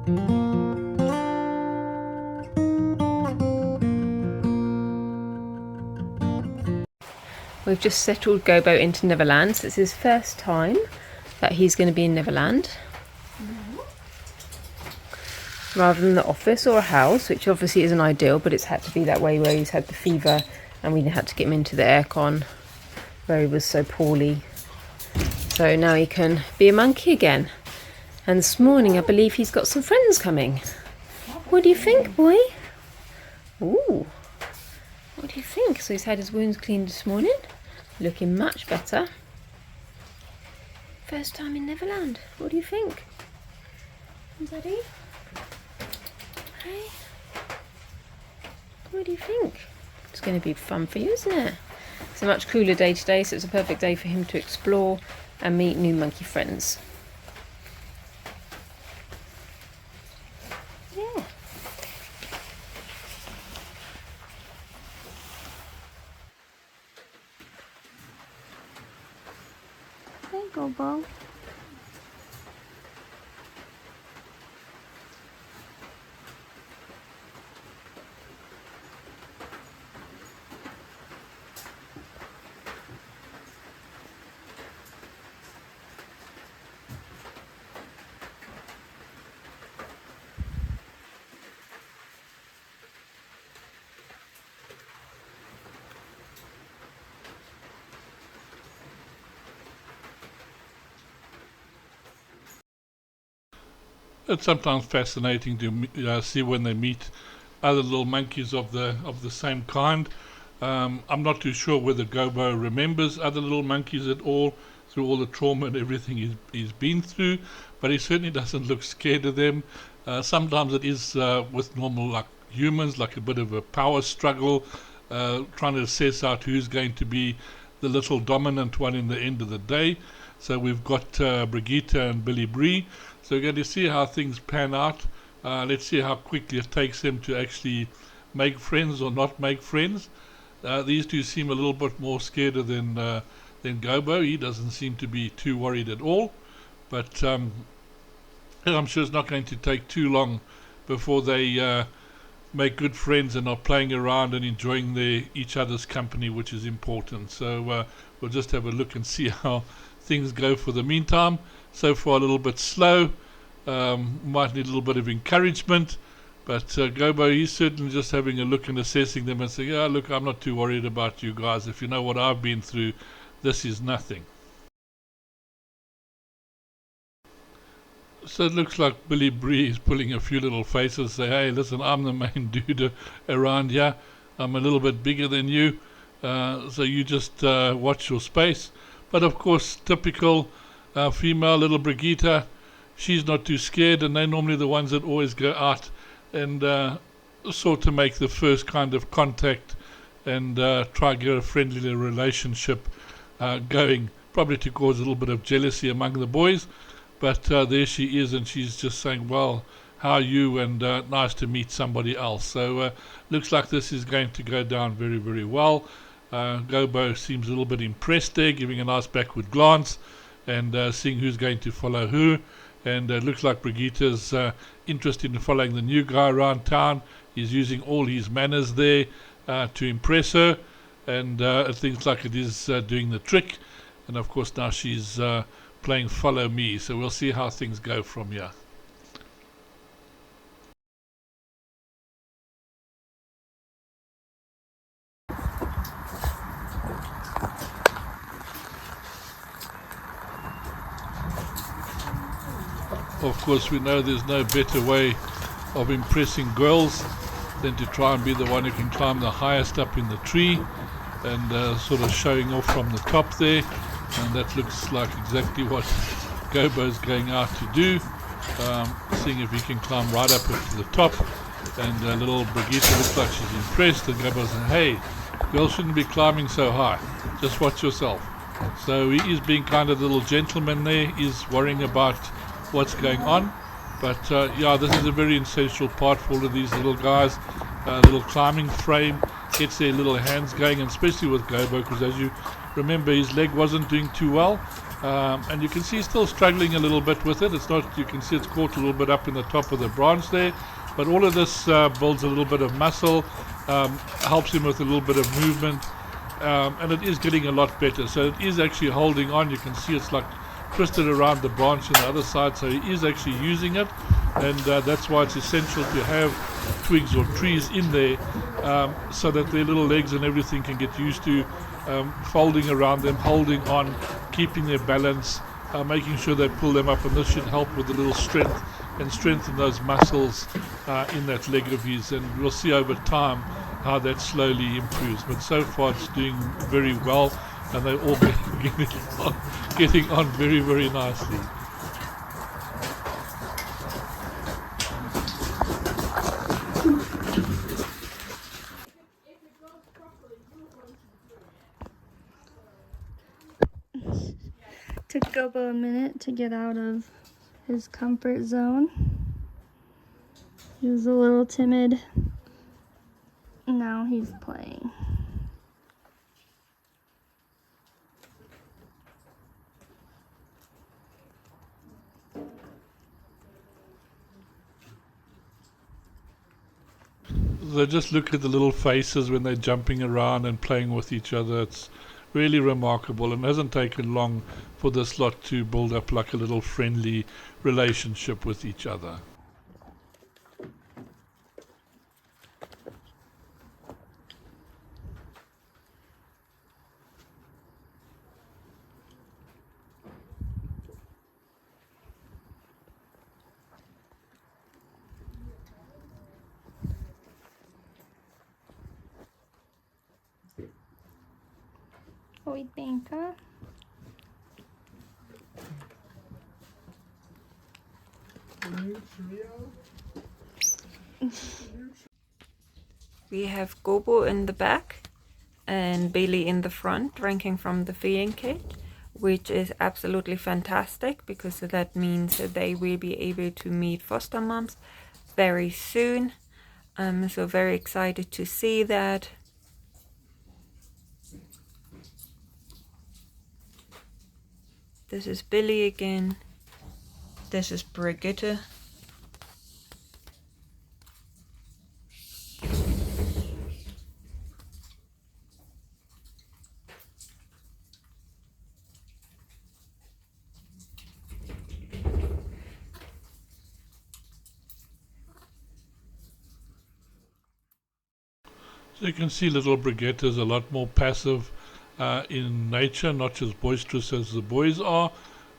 We've just settled Gobo into Neverland, so it's his first time that he's going to be in Neverland. Rather than the office or a house, which obviously isn't ideal, but it's had to be that way where he's had the fever and we had to get him into the aircon where he was so poorly. So now he can be a monkey again. And this morning I believe he's got some friends coming. What do you think, boy? Ooh. What do you think? So he's had his wounds cleaned this morning. Looking much better. First time in Neverland. What do you think? Daddy? Hey? What do you think? It's going to be fun for you, isn't it? It's a much cooler day today, so it's a perfect day for him to explore and meet new monkey friends. Yeah. Hey, Gobo. It's sometimes fascinating to see when they meet other little monkeys of the same kind. I'm not too sure whether Gobo remembers other little monkeys at all through all the trauma and everything he's been through, but he certainly doesn't look scared of them. Sometimes it is with normal like humans, like a bit of a power struggle, trying to assess out who's going to be the little dominant one in the end of the day. So we've got Brigitte and Billy Bree. So we're going to see how things pan out. Let's see how quickly it takes them to actually make friends or not make friends. These two seem a little bit more scared than Gobo. He doesn't seem to be too worried at all. But I'm sure it's not going to take too long before they make good friends and are playing around and enjoying each other's company, which is important. So we'll just have a look and see how things go for the meantime. So far a little bit slow, might need a little bit of encouragement, but Gobo, he's certainly just having a look and assessing them and saying, yeah, look, I'm not too worried about you guys. If you know what I've been through, this is nothing. So it looks like Billy Bree is pulling a few little faces, say, hey, listen, I'm the main dude around here. I'm a little bit bigger than you, so you just watch your space. But of course, typical female little Brigitte, she's not too scared, and they're normally the ones that always go out and sort of make the first kind of contact and try to get a friendly relationship going, probably to cause a little bit of jealousy among the boys. But there she is, and she's just saying, well, how are you, and nice to meet somebody else. So looks like this is going to go down very, very well. Gobo seems a little bit impressed there, giving a nice backward glance and seeing who's going to follow who. And it looks like Brigitte's interested in following the new guy around town. He's using all his manners there to impress her, and it seems like it is doing the trick. And of course now she's playing follow me, so we'll see how things go from here. Of course, we know there's no better way of impressing girls than to try and be the one who can climb the highest up in the tree and sort of showing off from the top there. And that looks like exactly what Gobo's going out to do, seeing if he can climb right up to the top. And little Brigitte looks like she's impressed, and Gobo says, hey, girls shouldn't be climbing so high, just watch yourself. So he is being kind of the little gentleman there, he's worrying about what's going on. But yeah, this is a very essential part for all of these little guys. Little climbing frame gets their little hands going, and especially with Gobo, because as you remember, his leg wasn't doing too well. And you can see he's still struggling a little bit with it. It's not, you can see it's caught a little bit up in the top of the branch there, but all of this builds a little bit of muscle, helps him with a little bit of movement, and it is getting a lot better. So it is actually holding on. You can see it's like twisted around the branch on the other side, so he is actually using it, and that's why it's essential to have twigs or trees in there, so that their little legs and everything can get used to folding around them, holding on, keeping their balance, making sure they pull them up, and this should help with a little strength and strengthen those muscles in that leg of his, and we'll see over time how that slowly improves. But so far it's doing very well, and they're all getting on very, very nicely. Took Gobo a minute to get out of his comfort zone. He was a little timid. Now he's playing. So just look at the little faces when they're jumping around and playing with each other. It's really remarkable, and it hasn't taken long for this lot to build up like a little friendly relationship with each other. What do you think, huh? We have Gobo in the back and Billie in the front, drinking from the feeding kit, which is absolutely fantastic because that means that they will be able to meet foster moms very soon. So very excited to see that. This is Billie again. This is Brigitte. So you can see little Brigitte is a lot more passive in nature, not as boisterous as the boys are,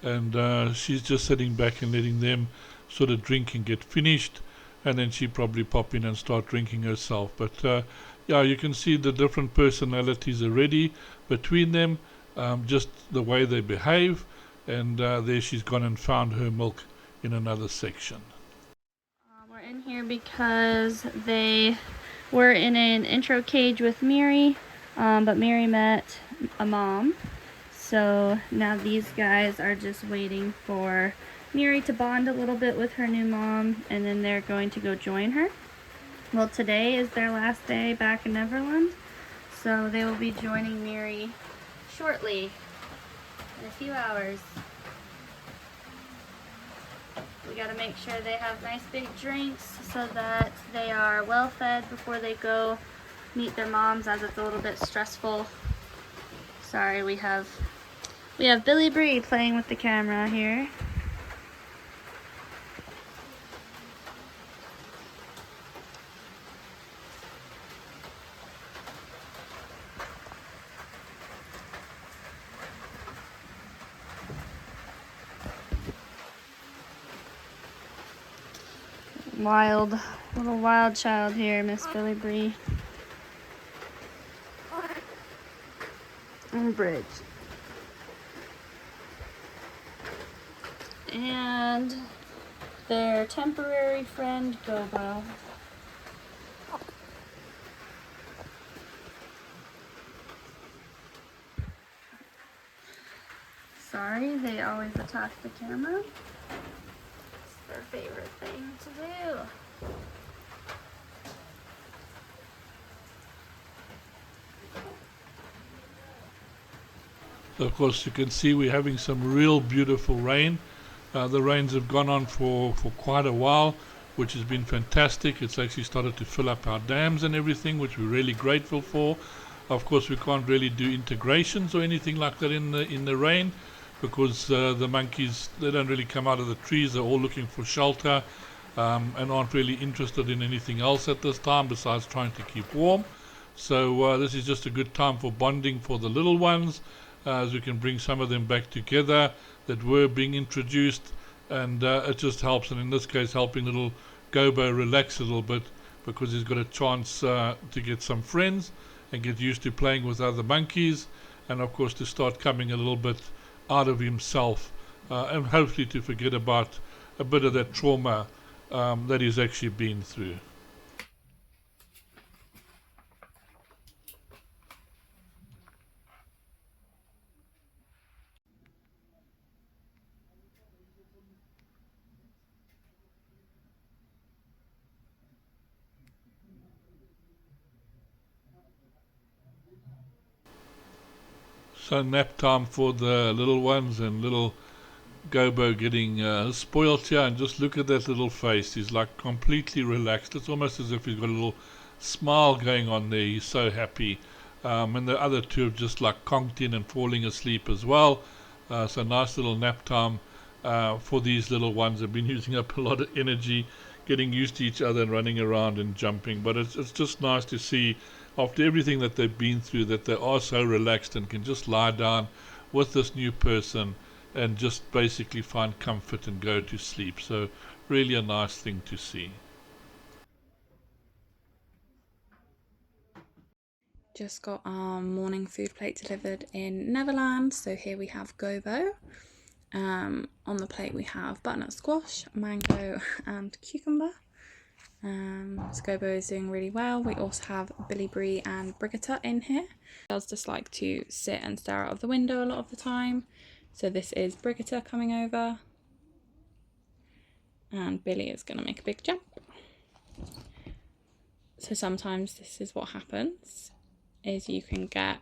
and she's just sitting back and letting them sort of drink and get finished, and then she probably pop in and start drinking herself. But yeah, you can see the different personalities already between them, just the way they behave, and there she's gone and found her milk in another section. We're in here because they were in an intro cage with Miri, but Miri met a mom. So now these guys are just waiting for Miri to bond a little bit with her new mom, and then they're going to go join her. Well, today is their last day back in Neverland, so they will be joining Miri shortly, in a few hours. We gotta make sure they have nice big drinks so that they are well fed before they go meet their moms, as it's a little bit stressful. Sorry, we have Billie Bree playing with the camera here. Little wild child here, Miss Billie Bree. And Bridge. And their temporary friend, Gobo. Sorry, they always attack the camera. It's their favorite thing to do. Of course, you can see we're having some real beautiful rain. The rains have gone on for quite a while, which has been fantastic. It's actually started to fill up our dams and everything, which we're really grateful for. Of course, we can't really do integrations or anything like that in the rain, because the monkeys, they don't really come out of the trees. They're all looking for shelter, and aren't really interested in anything else at this time besides trying to keep warm. So this is just a good time for bonding for the little ones, as we can bring some of them back together that were being introduced, and it just helps, and in this case helping little Gobo relax a little bit, because he's got a chance to get some friends and get used to playing with other monkeys, and of course to start coming a little bit out of himself, and hopefully to forget about a bit of that trauma that he's actually been through. So nap time for the little ones, and little Gobo getting spoiled here, and just look at that little face. He's like completely relaxed. It's almost as if he's got a little smile going on there. He's so happy. And the other two have just like conked in and falling asleep as well. So nice little nap time for these little ones. They've been using up a lot of energy getting used to each other and running around and jumping. But it's just nice to see, after everything that they've been through, that they are so relaxed and can just lie down with this new person and just basically find comfort and go to sleep. So really a nice thing to see. Just got our morning food plate delivered in Neverland. So here we have Gobo. On the plate we have butternut squash, mango and cucumber. So Gobo is doing really well. We also have Billy Brie and Brigitte in here. He does just like to sit and stare out of the window a lot of the time. So this is Brigitte coming over, and Billy is going to make a big jump. So sometimes this is what happens, is you can get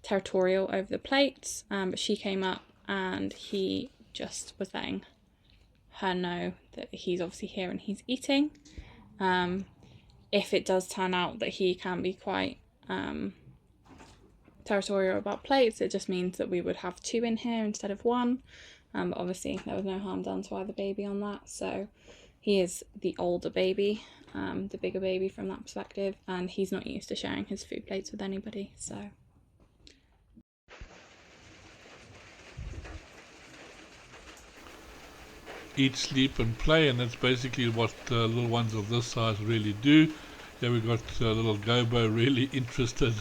territorial over the plates, but she came up and he just was letting her know that he's obviously here and he's eating. If it does turn out that he can be quite territorial about plates, it just means that we would have 2 in here instead of 1, but obviously there was no harm done to either baby on that. So he is the older baby, the bigger baby from that perspective, and he's not used to sharing his food plates with anybody. So Eat, sleep and play, and that's basically what little ones of this size really do. Here we've got little Gobo really interested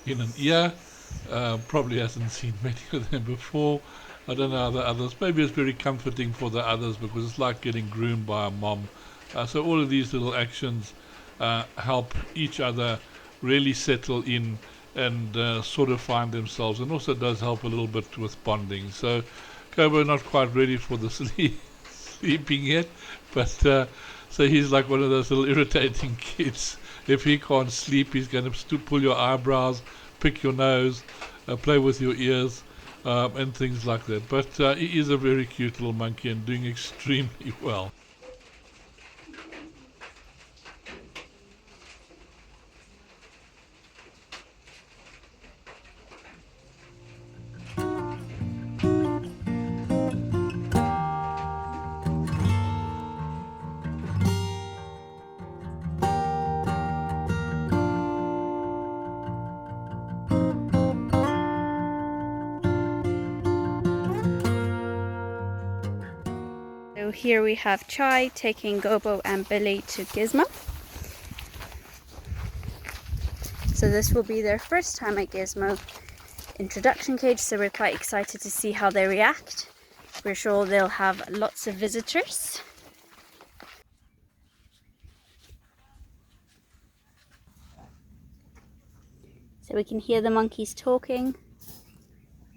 in an ear. Probably hasn't seen many of them before. I don't know how the others, maybe it's very comforting for the others because it's like getting groomed by a mom. So all of these little actions help each other really settle in and sort of find themselves, and also does help a little bit with bonding. So Gobo not quite ready for the sleeping yet, but so he's like one of those little irritating kids. If he can't sleep, he's going to pull your eyebrows, pick your nose, play with your ears, and things like that. But he is a very cute little monkey and doing extremely well. So here we have Chai taking Gobo and Billy to Gizmo. So this will be their first time at Gizmo introduction cage, so we're quite excited to see how they react. We're sure they'll have lots of visitors. So we can hear the monkeys talking,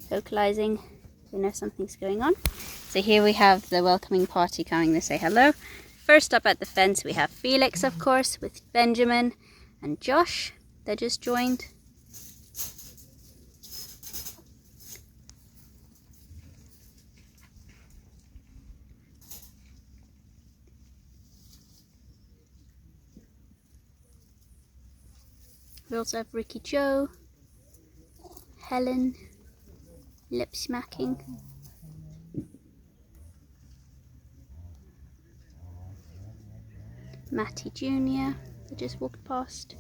vocalizing. We know something's going on. So here we have the welcoming party coming to say hello. First up at the fence we have Felix, of course, with Benjamin and Josh. They just joined. We also have Ricky Joe, Helen, lip smacking, Matty Jr. that just walked past.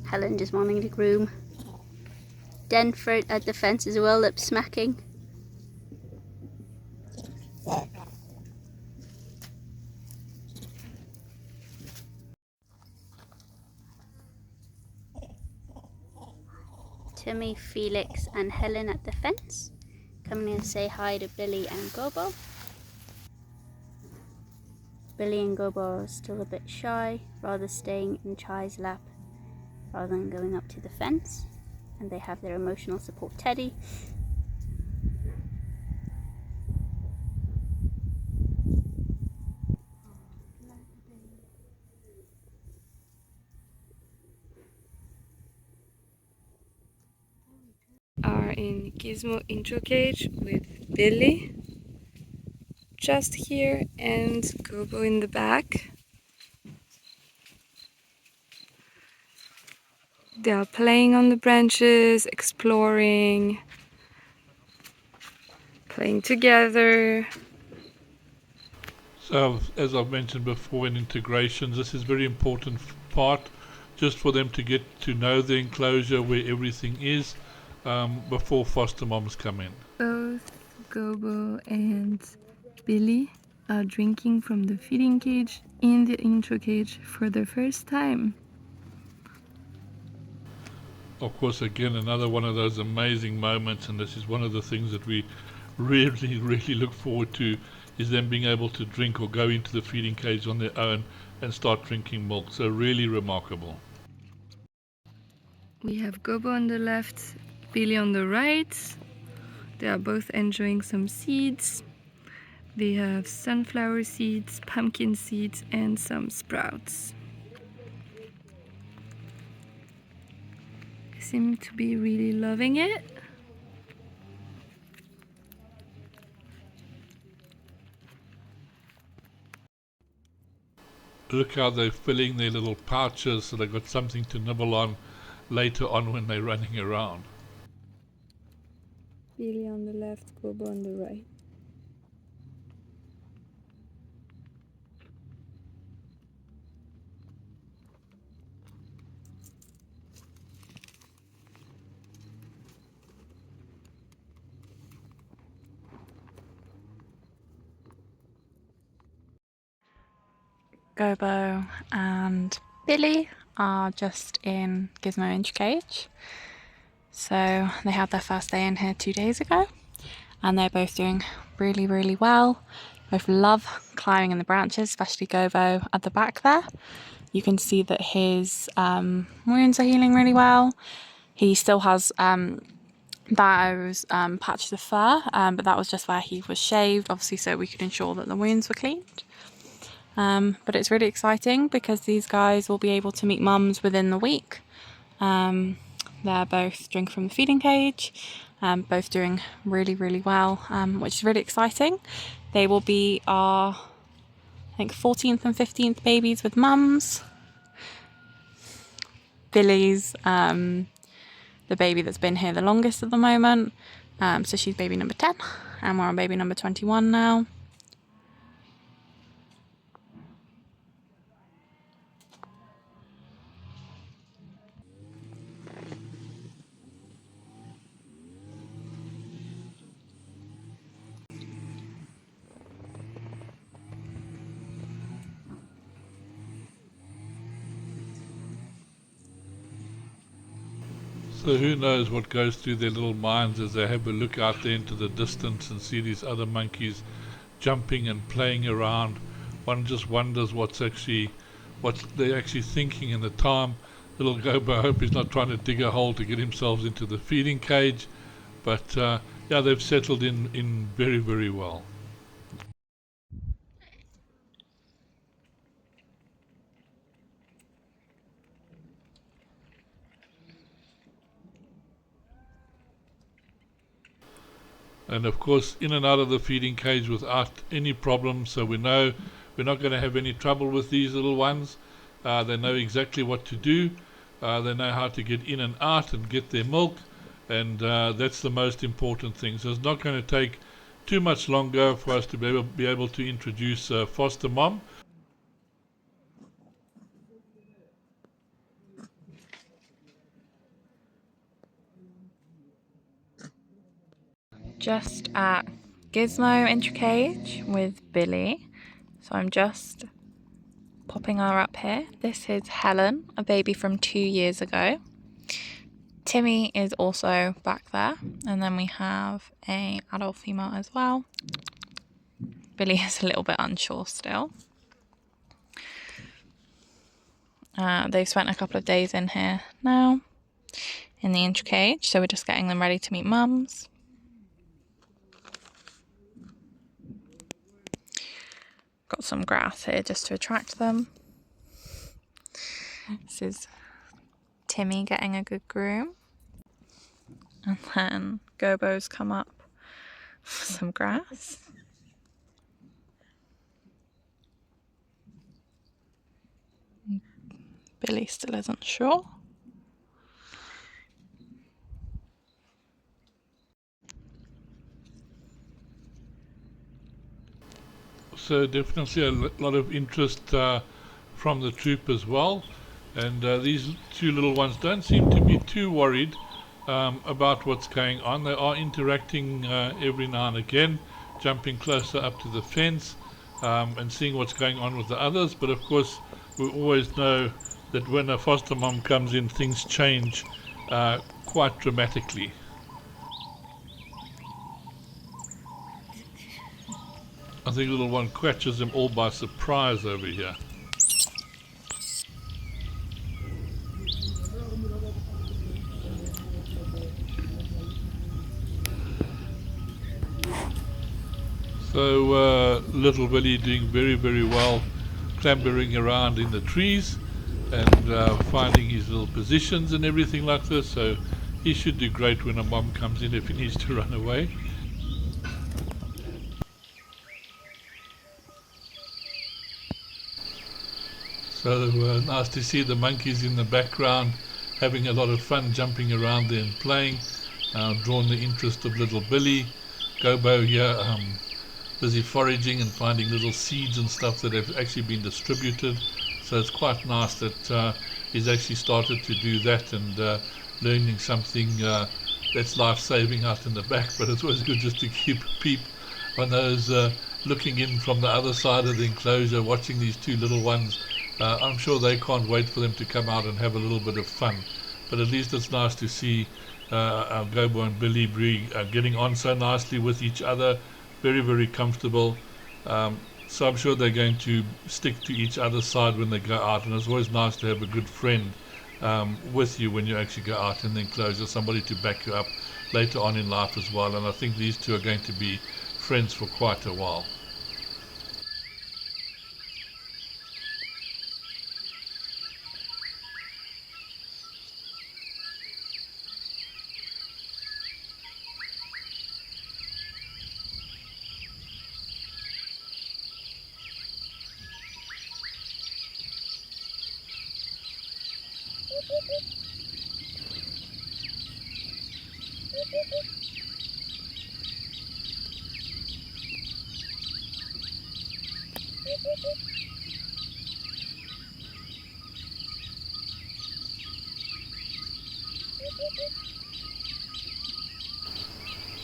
Helen just wanting to groom. Denford at the fence as well, lip smacking. Timmy, Felix and Helen at the fence. Coming in to say hi to Billie and Gobo. Billie and Gobo are still a bit shy, rather staying in Chai's lap rather than going up to the fence. And they have their emotional support teddy. Are in Gizmo intro cage with Billy just here and Gobo in the back. They are playing on the branches, exploring, playing together. So, as I've mentioned before, in integrations, this is a very important part, just for them to get to know the enclosure where everything is, before foster moms come in. Both Gobo and Billy are drinking from the feeding cage in the intro cage for the first time. Of course, again, another one of those amazing moments, and this is one of the things that we really, really look forward to, is them being able to drink or go into the feeding cage on their own and start drinking milk. So really remarkable. We have Gobo on the left, Billy on the right. They are both enjoying some seeds. They have sunflower seeds, pumpkin seeds, and some sprouts. They seem to be really loving it. Look how they're filling their little pouches so they've got something to nibble on later on when they're running around. Billy on the left, Gobo on the right. Gobo and Billy are just in Gizmo Inch Cage. So they had their first day in here 2 days ago and they're both doing really, really well. Both love climbing in the branches, especially Gobo at the back there. You can see that his wounds are healing really well. He still has those patches of fur, but that was just where he was shaved, obviously, so we could ensure that the wounds were cleaned. But it's really exciting because these guys will be able to meet mums within the week. They're both drinking from the feeding cage, both doing really, really well, which is really exciting. They will be our, I think, 14th and 15th babies with mums. Billy's the baby that's been here the longest at the moment, so she's baby number 10, and we're on baby number 21 now. So who knows what goes through their little minds as they have a look out there into the distance and see these other monkeys jumping and playing around. One just wonders what they're actually thinking in the time. Little Gobo, I hope he's not trying to dig a hole to get himself into the feeding cage. But yeah, they've settled in very, very well. and of course in and out of the feeding cage without any problems, so we know we're not going to have any trouble with these little ones. They know exactly what to do. They know how to get in and out and get their milk, and that's the most important thing. So it's not going to take too much longer for us to be able to introduce foster mom. Just at Gizmo entry cage with Billy. So I'm just popping her up here. This is Helen, a baby from 2 years ago. Timmy is also back there, and then we have a adult female as well. Billy is a little bit unsure still. They've spent a couple of days in here now in the entry cage, so we're just getting them ready to meet mums. Got some grass here just to attract them. This is Timmy getting a good groom. And then Gobo's come up for some grass. Billy still isn't sure. So definitely a lot of interest from the troop as well, and these two little ones don't seem to be too worried about what's going on. They are interacting every now and again, jumping closer up to the fence and seeing what's going on with the others, but of course we always know that when a foster mom comes in, things change quite dramatically. I think little one catches them all by surprise over here. So little Billy doing very, very well, clambering around in the trees and finding his little positions and everything like this, so he should do great when a mom comes in if he needs to run away. So nice to see the monkeys in the background having a lot of fun jumping around there and playing. Drawn the interest of little Billy. Gobo here busy foraging and finding little seeds and stuff that have actually been distributed. So it's quite nice that he's actually started to do that and learning something that's life-saving out in the back. But it's always good just to keep a peep on those looking in from the other side of the enclosure, watching these two little ones. I'm sure they can't wait for them to come out and have a little bit of fun. But at least it's nice to see Gobo and Billy getting on so nicely with each other. Very, very comfortable. So I'm sure they're going to stick to each other's side when they go out. And it's always nice to have a good friend with you when you actually go out in the enclosure, somebody to back you up later on in life as well. And I think these two are going to be friends for quite a while.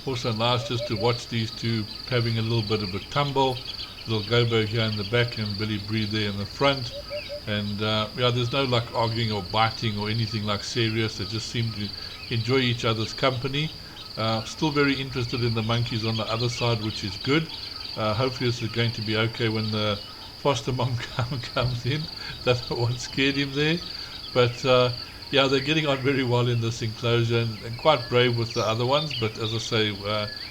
Also nice just to watch these two having a little bit of a tumble. Little Gobo here in the back and Billy Bree there in the front. And yeah, there's no like arguing or biting or anything like serious. They just seem to enjoy each other's company. Still very interested in the monkeys on the other side, which is good. Hopefully this is going to be okay when the foster mom comes in. That's what scared him there. But yeah, they're getting on very well in this enclosure and quite brave with the other ones. But as I say,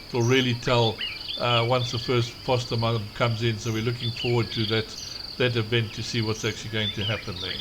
it'll really tell once the first foster mom comes in. So we're looking forward to that event to see what's actually going to happen there.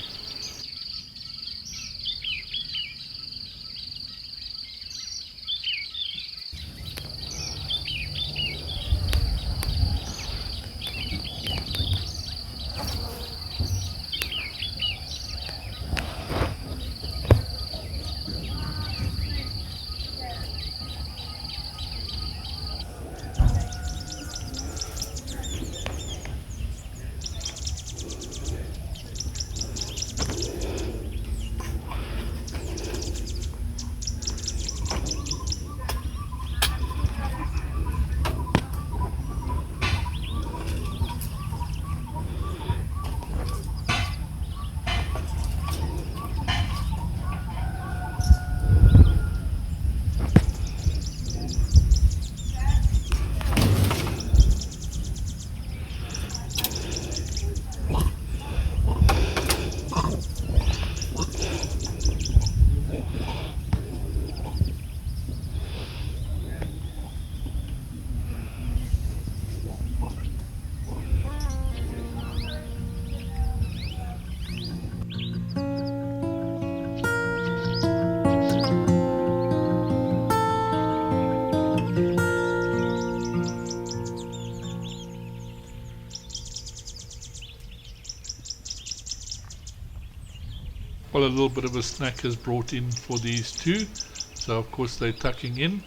while a little bit of a snack is brought in for these two. So of course they're tucking in,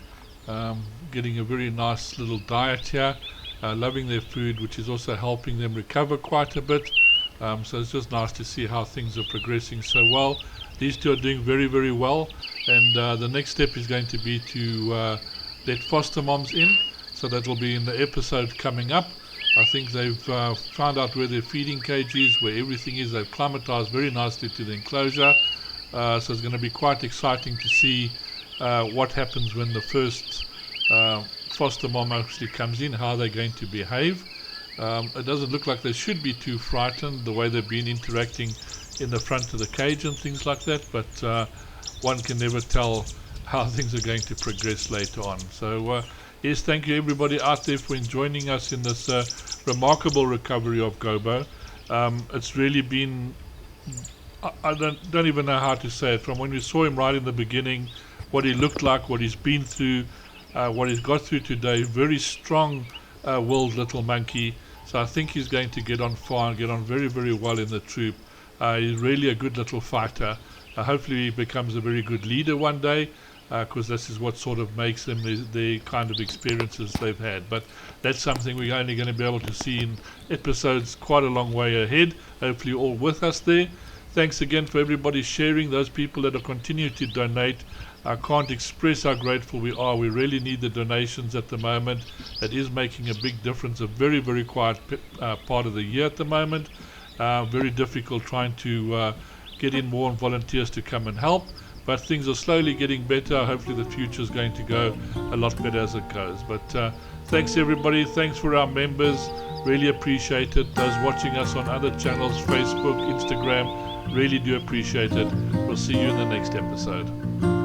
getting a very nice little diet here, loving their food, which is also helping them recover quite a bit. So it's just nice to see how things are progressing so well. These two are doing very, very well, and the next step is going to be to let foster moms in. So that will be in the episode coming up. I think they've found out where their feeding cage is, where everything is. They've climatized very nicely to the enclosure. So it's going to be quite exciting to see what happens when the first foster mom actually comes in, how they're going to behave. It doesn't look like they should be too frightened, the way they've been interacting in the front of the cage and things like that, but one can never tell how things are going to progress later on. So yes, thank you everybody out there for joining us in this remarkable recovery of Gobo. It's really been, I don't even know how to say it, from when we saw him right in the beginning, what he looked like, what he's been through, what he's got through today. Very strong willed little monkey. So I think he's going to get on far and get on very, very well in the troop. He's really a good little fighter. Hopefully he becomes a very good leader one day, because this is what sort of makes them the kind of experiences they've had. But that's something we're only going to be able to see in episodes quite a long way ahead. Hopefully all with us there. Thanks again for everybody sharing, those people that are continuing to donate. I can't express how grateful we are. We really need the donations at the moment. It is making a big difference. A very, very quiet part of the year at the moment. Very difficult trying to get in more volunteers to come and help. But things are slowly getting better. Hopefully the future is going to go a lot better as it goes. But thanks everybody. Thanks for our members. Really appreciate it. Those watching us on other channels, Facebook, Instagram, really do appreciate it. We'll see you in the next episode.